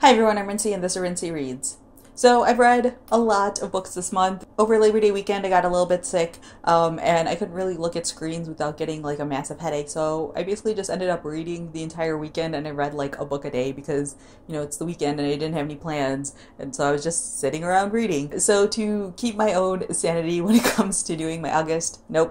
Hi everyone, I'm Rincey and this is Rincey Reads. So I've read a lot of books this month. Over Labor Day weekend I got a little bit sick and I couldn't really look at screens without getting like a massive headache. So I basically just ended up reading the entire weekend and I read like a book a day because, you know, it's the weekend and I didn't have any plans. And so I was just sitting around reading. So to keep my own sanity when it comes to doing my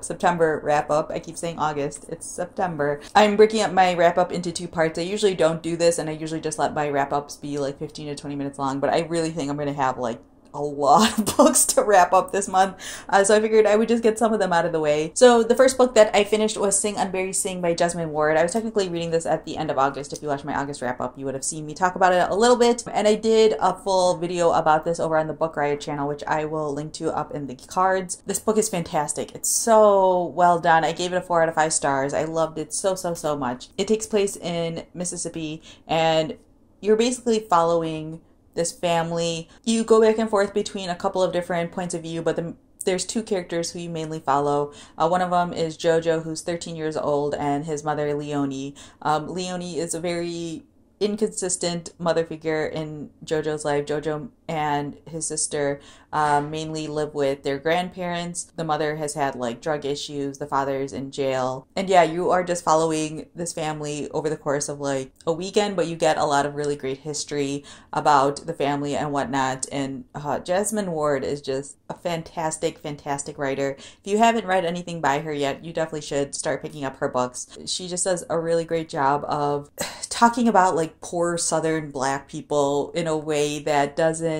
September wrap up, I keep saying August, it's September. I'm breaking up my wrap up into two parts. I usually don't do this and I usually just let my wrap ups be like 15 to 20 minutes long, but I really think I'm going to have like a lot of books to wrap up this month, so I figured I would just get some of them out of the way. So the first book that I finished was Sing Unbury Sing by Jesmyn Ward. I was technically reading this at the end of August. If you watched my August wrap up, you would have seen me talk about it a little bit, and I did a full video about this over on the Book Riot channel, which I will link to up in the cards. This book is fantastic. It's so well done. I gave it a 4 out of 5 stars. I loved it so so much. It takes place in Mississippi and you're basically following this family. You go back and forth between a couple of different points of view, but there's two characters who you mainly follow. One of them is Jojo, who's 13 years old, and his mother, Leonie. Leonie is a very inconsistent mother figure in Jojo's life. Jojo and his sister mainly live with their grandparents. The mother has had like drug issues, the father's in jail, and yeah, you are just following this family over the course of like a weekend, but you get a lot of really great history about the family and whatnot. And Jesmyn Ward is just a fantastic writer. If you haven't read anything by her yet, you definitely should start picking up her books. She just does a really great job of talking about like poor Southern Black people in a way that doesn't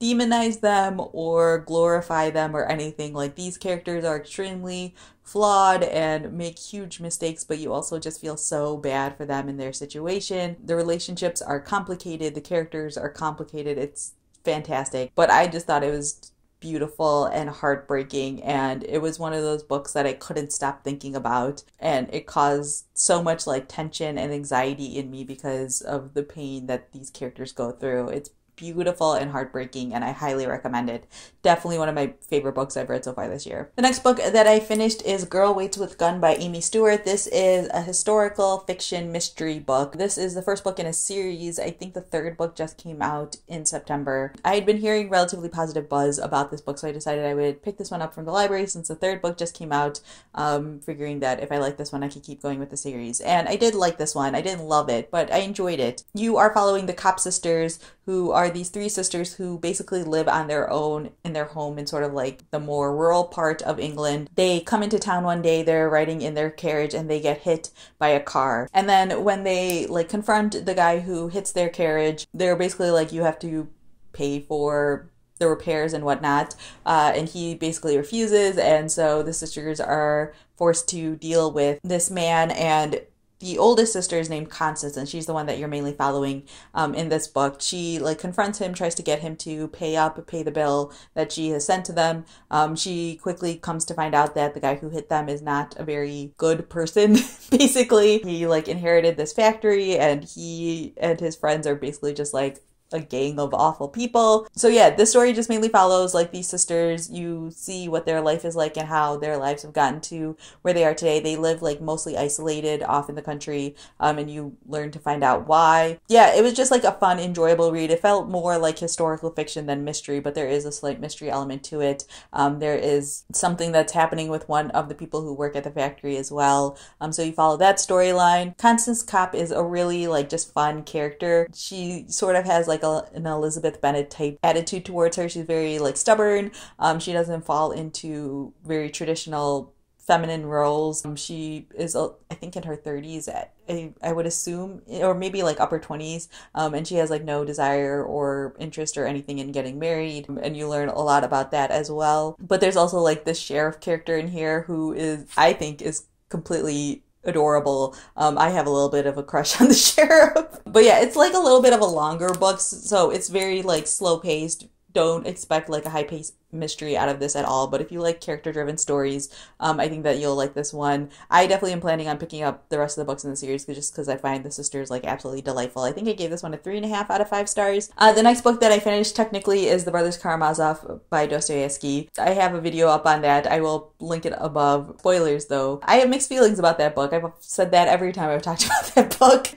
demonize them or glorify them or anything. Like, these characters are extremely flawed and make huge mistakes, but you also just feel so bad for them in their situation. The relationships are complicated, the characters are complicated. It's fantastic, but I just thought it was beautiful and heartbreaking, and it was one of those books that I couldn't stop thinking about, and it caused so much like tension and anxiety in me because of the pain that these characters go through. It's beautiful and heartbreaking, and I highly recommend it. Definitely one of my favorite books I've read so far this year. The next book that I finished is Girl Waits with Gun by Amy Stewart. This is a historical fiction mystery book. This is the first book in a series. I think the third book just came out in September. I had been hearing relatively positive buzz about this book, so I decided I would pick this one up from the library since the third book just came out, figuring that if I like this one, I could keep going with the series. And I did like this one. I didn't love it, but I enjoyed it. You are following the Kopp sisters, who are these 3 sisters who basically live on their own in their home in sort of like the more rural part of England. They come into town one day, they're riding in their carriage and they get hit by a car. And then when they like confront the guy who hits their carriage, they're basically like, you have to pay for the repairs and whatnot. And he basically refuses. And so the sisters are forced to deal with this man, and the oldest sister is named Constance, and she's the one that you're mainly following in this book. She like confronts him, tries to get him to pay the bill that she has sent to them. She quickly comes to find out that the guy who hit them is not a very good person. Basically, he like inherited this factory, and he and his friends are basically just like a gang of awful people. So yeah, this story just mainly follows like these sisters. You see what their life is like and how their lives have gotten to where they are today. They live like mostly isolated off in the country, and you learn to find out why. Yeah, it was just like a fun, enjoyable read. It felt more like historical fiction than mystery, but there is a slight mystery element to it. There is something that's happening with one of the people who work at the factory as well. So you follow that storyline. Constance Kopp is a really like just fun character. She sort of has like an Elizabeth Bennet type attitude towards her. She's very like stubborn. She doesn't fall into very traditional feminine roles. She is, I think, in her 30s, I would assume, or maybe like upper 20s, and she has like no desire or interest or anything in getting married, and you learn a lot about that as well. But there's also like this sheriff character in here who is, I think, is completely adorable. I have a little bit of a crush on the sheriff. But yeah, it's like a little bit of a longer book, so it's very like slow paced, don't expect like a high-paced mystery out of this at all, but if you like character-driven stories, I think that you'll like this one. I definitely am planning on picking up the rest of the books in the series just because I find the sisters like absolutely delightful. I think I gave this one a 3.5 out of 5 stars. The next book that I finished technically is The Brothers Karamazov by Dostoevsky. I have a video up on that. I will link it above. Spoilers though. I have mixed feelings about that book. I've said that every time I've talked about that book.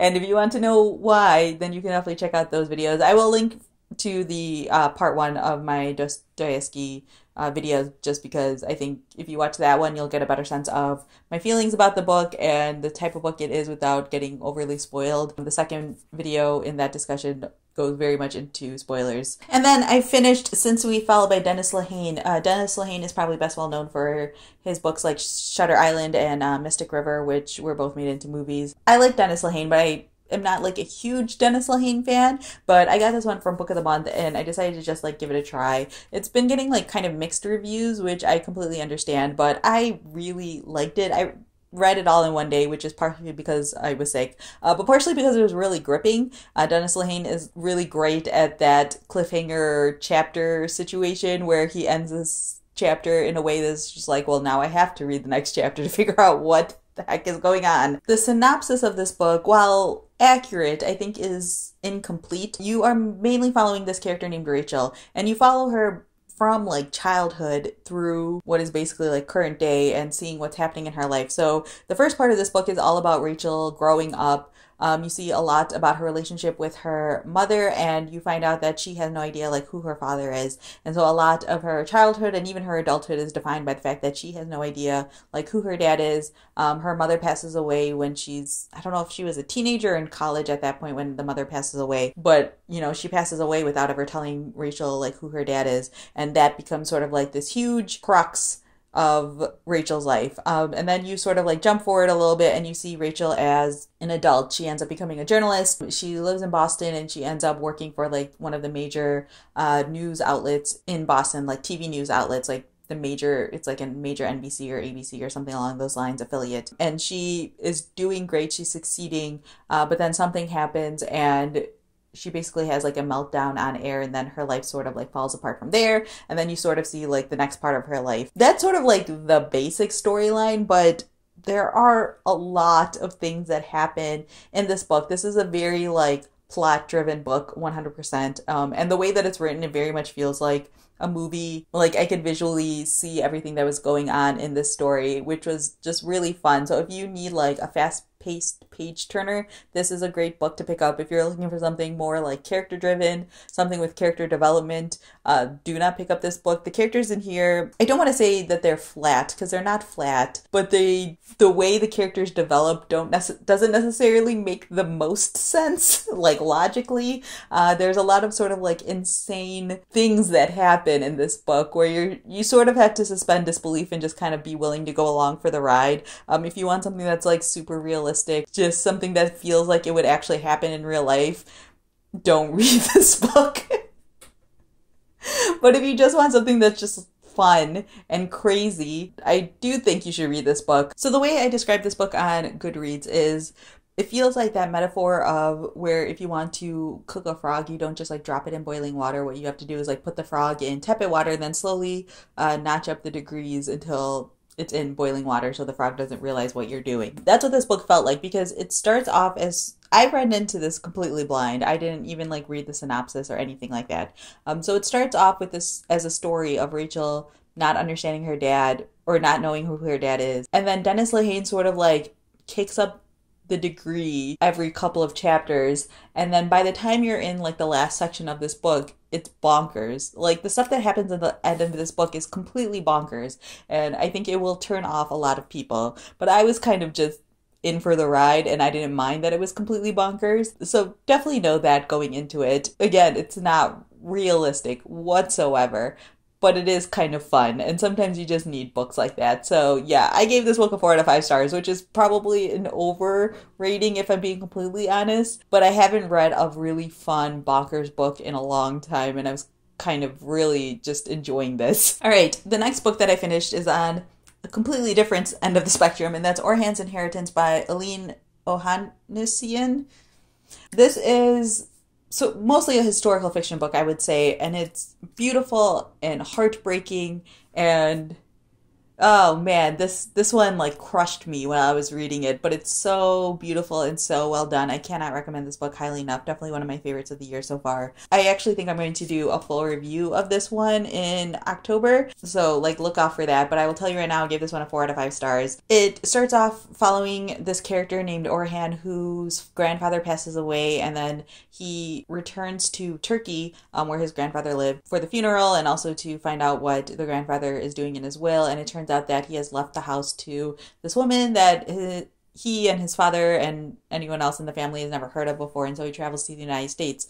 And if you want to know why, then you can definitely check out those videos. I will link to the part 1 of my Dostoevsky videos, just because I think if you watch that one, you'll get a better sense of my feelings about the book and the type of book it is without getting overly spoiled. The second video in that discussion goes very much into spoilers. And then I finished Since We Fell by Dennis Lehane. Dennis Lehane is probably best well known for his books like Shutter Island and Mystic River, which were both made into movies. I like Dennis Lehane, but I'm not like a huge Dennis Lehane fan, but I got this one from Book of the Month and I decided to just like give it a try. It's been getting like kind of mixed reviews, which I completely understand, but I really liked it. I read it all in one day, which is partially because I was sick, but partially because it was really gripping. Dennis Lehane is really great at that cliffhanger chapter situation where he ends this chapter in a way that's just like, well, now I have to read the next chapter to figure out what the heck is going on. The synopsis of this book, while accurate, I think is incomplete. You are mainly following this character named Rachel, and you follow her from like childhood through what is basically like current day and seeing what's happening in her life. So the first part of this book is all about Rachel growing up. You see a lot about her relationship with her mother, and you find out that she has no idea like who her father is. And so a lot of her childhood and even her adulthood is defined by the fact that she has no idea like who her dad is. Her mother passes away when I don't know if she was a teenager or in college at that point when the mother passes away, but you know, she passes away without ever telling Rachel like who her dad is. And that becomes sort of like this huge crux of Rachel's life. And then you sort of like jump forward a little bit and you see Rachel as an adult. She ends up becoming a journalist. She lives in Boston and she ends up working for like one of the major news outlets in Boston, like TV news outlets, like it's like a major NBC or ABC or something along those lines affiliate. And she is doing great. She's succeeding. But then something happens and she basically has like a meltdown on air, and then her life sort of like falls apart from there. And then you sort of see like the next part of her life. That's sort of like the basic storyline, but there are a lot of things that happen in this book. This is a very like plot-driven book, 100%. And the way that it's written, it very much feels like a movie. Like I could visually see everything that was going on in this story, which was just really fun. So if you need like a fast-paced page turner, this is a great book to pick up. If you're looking for something more like character driven, something with character development, do not pick up this book. The characters in here, I don't want to say that they're flat because they're not flat, but the way the characters develop doesn't necessarily make the most sense, like logically. There's a lot of sort of like insane things that happen in this book where you sort of have to suspend disbelief and just kind of be willing to go along for the ride. If you want something that's like super realistic, just something that feels like it would actually happen in real life, don't read this book. But if you just want something that's just fun and crazy, I do think you should read this book. So the way I describe this book on Goodreads is it feels like that metaphor of where if you want to cook a frog, you don't just like drop it in boiling water. What you have to do is like put the frog in tepid water and then slowly notch up the degrees until it's in boiling water so the frog doesn't realize what you're doing. That's what this book felt like, because it starts off as, I read into this completely blind. I didn't even like read the synopsis or anything like that. So it starts off with this as a story of Rachel not understanding her dad or not knowing who her dad is. And then Dennis Lehane sort of like kicks up the degree every couple of chapters, and then by the time you're in like the last section of this book, it's bonkers. Like the stuff that happens at the end of this book is completely bonkers, and I think it will turn off a lot of people. But I was kind of just in for the ride, and I didn't mind that it was completely bonkers. So definitely know that going into it. Again, it's not realistic whatsoever, but it is kind of fun, and sometimes you just need books like that. So yeah, I gave this book a 4 out of 5 stars, which is probably an overrating if I'm being completely honest, but I haven't read a really fun bonkers book in a long time, and I was kind of really just enjoying this. All right, the next book that I finished is on a completely different end of the spectrum, and that's Orhans Inheritance by Aline Ohanessian. This is so mostly a historical fiction book, I would say, and it's beautiful and heartbreaking and oh man, this one like crushed me when I was reading it, but it's so beautiful and so well done. I cannot recommend this book highly enough. Definitely one of my favorites of the year so far. I actually think I'm going to do a full review of this one in October, so like look out for that. But I will tell you right now, I gave this one a 4 out of 5 stars. It starts off following this character named Orhan, whose grandfather passes away, and then he returns to Turkey, where his grandfather lived, for the funeral, and also to find out what the grandfather is doing in his will. And it turns out that he has left the house to this woman that he and his father and anyone else in the family has never heard of before, and so he travels to the United States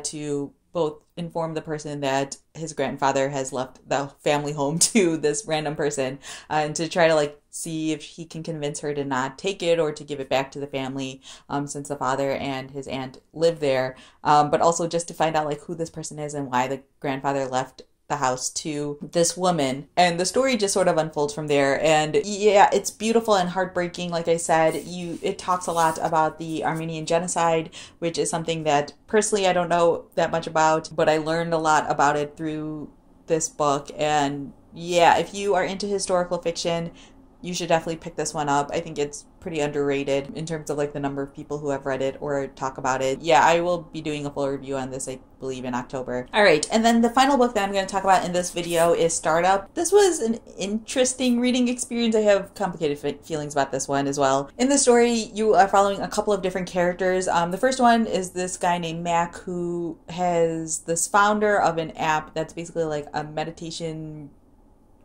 to both inform the person that his grandfather has left the family home to this random person, and to try to like see if he can convince her to not take it or to give it back to the family, since the father and his aunt live there, but also just to find out like who this person is and why the grandfather left the house to this woman. And the story just sort of unfolds from there. And yeah, it's beautiful and heartbreaking. Like I said, it talks a lot about the Armenian genocide, which is something that personally I don't know that much about, but I learned a lot about it through this book. And yeah, if you are into historical fiction, you should definitely pick this one up. I think it's pretty underrated in terms of like the number of people who have read it or talk about it. Yeah, I will be doing a full review on this, I believe, in October. All right, and then the final book that I'm going to talk about in this video is Startup. This was an interesting reading experience. I have complicated feelings about this one as well. In the story, you are following a couple of different characters. The first one is this guy named Mac, who has this founder of an app that's basically like a meditation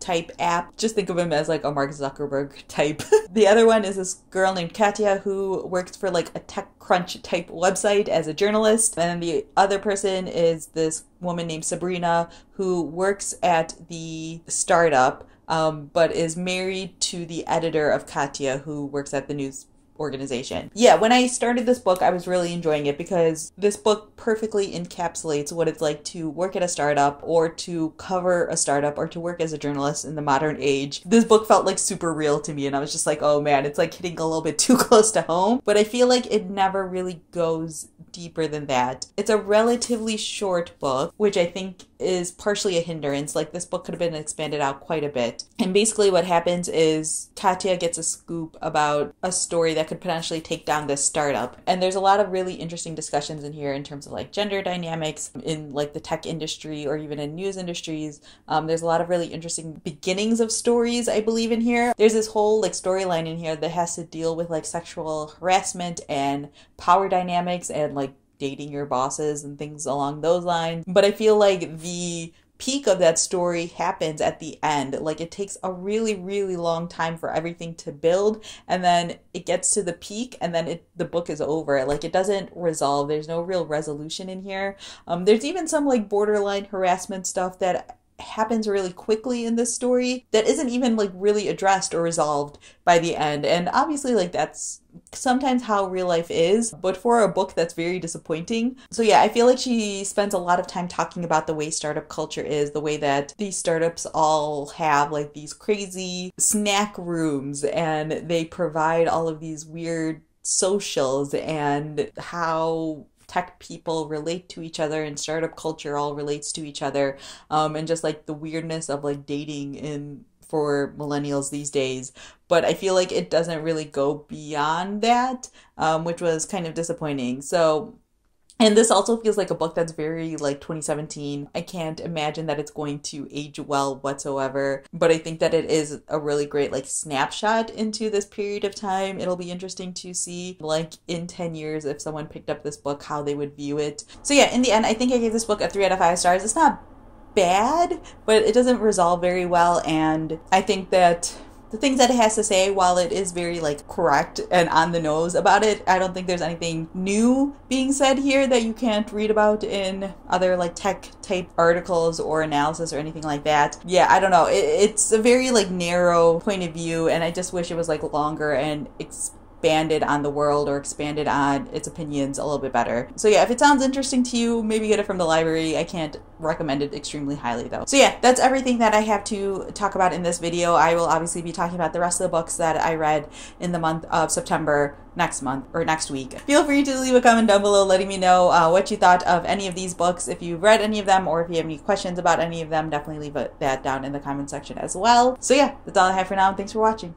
type app. Just think of him as like a Mark Zuckerberg type. The other one is this girl named Katya, who works for like a TechCrunch type website as a journalist. And then the other person is this woman named Sabrina, who works at the startup, but is married to the editor of Katya, who works at the news organization. Yeah, when I started this book, I was really enjoying it because this book perfectly encapsulates what it's like to work at a startup or to cover a startup or to work as a journalist in the modern age. This book felt like super real to me, and I was just like, oh man, it's like hitting a little bit too close to home, but I feel like it never really goes deeper than that. It's a relatively short book, which I think is partially a hindrance. Like this book could have been expanded out quite a bit. And basically what happens is Katya gets a scoop about a story that could potentially take down this startup. And there's a lot of really interesting discussions in here in terms of like gender dynamics in like the tech industry or even in news industries. There's a lot of really interesting beginnings of stories, I believe, in here. There's this whole like storyline in here that has to deal with like sexual harassment and power dynamics and like dating your bosses and things along those lines. But I feel like the peak of that story happens at the end. Like it takes a really, really long time for everything to build, and then it gets to the peak, and then the book is over. Like it doesn't resolve. There's no real resolution in here. There's even some like borderline harassment stuff that happens really quickly in this story that isn't even like really addressed or resolved by the end. And obviously like that's sometimes how real life is, but for a book that's very disappointing. So yeah, I feel like she spends a lot of time talking about the way startup culture is, the way that these startups all have like these crazy snack rooms and they provide all of these weird socials, and how tech people relate to each other and startup culture all relates to each other, and just like the weirdness of like dating for millennials these days. But I feel like it doesn't really go beyond that, which was kind of disappointing. And this also feels like a book that's very like 2017. I can't imagine that it's going to age well whatsoever, but I think that it is a really great like snapshot into this period of time. It'll be interesting to see like in 10 years if someone picked up this book, how they would view it. So yeah, in the end, I think I gave this book a 3 out of 5 stars. It's not bad, but it doesn't resolve very well, and I think that the things that it has to say, while it is very like correct and on the nose about it, I don't think there's anything new being said here that you can't read about in other like tech type articles or analysis or anything like that. Yeah, I don't know. It's a very like narrow point of view, and I just wish it was like longer and expanded on the world or expanded on its opinions a little bit better. So yeah, if it sounds interesting to you, maybe get it from the library. I can't recommend it extremely highly though. So yeah, that's everything that I have to talk about in this video. I will obviously be talking about the rest of the books that I read in the month of September next month or next week. Feel free to leave a comment down below letting me know what you thought of any of these books. If you've read any of them or if you have any questions about any of them, definitely leave that down in the comment section as well. So yeah, that's all I have for now, and thanks for watching.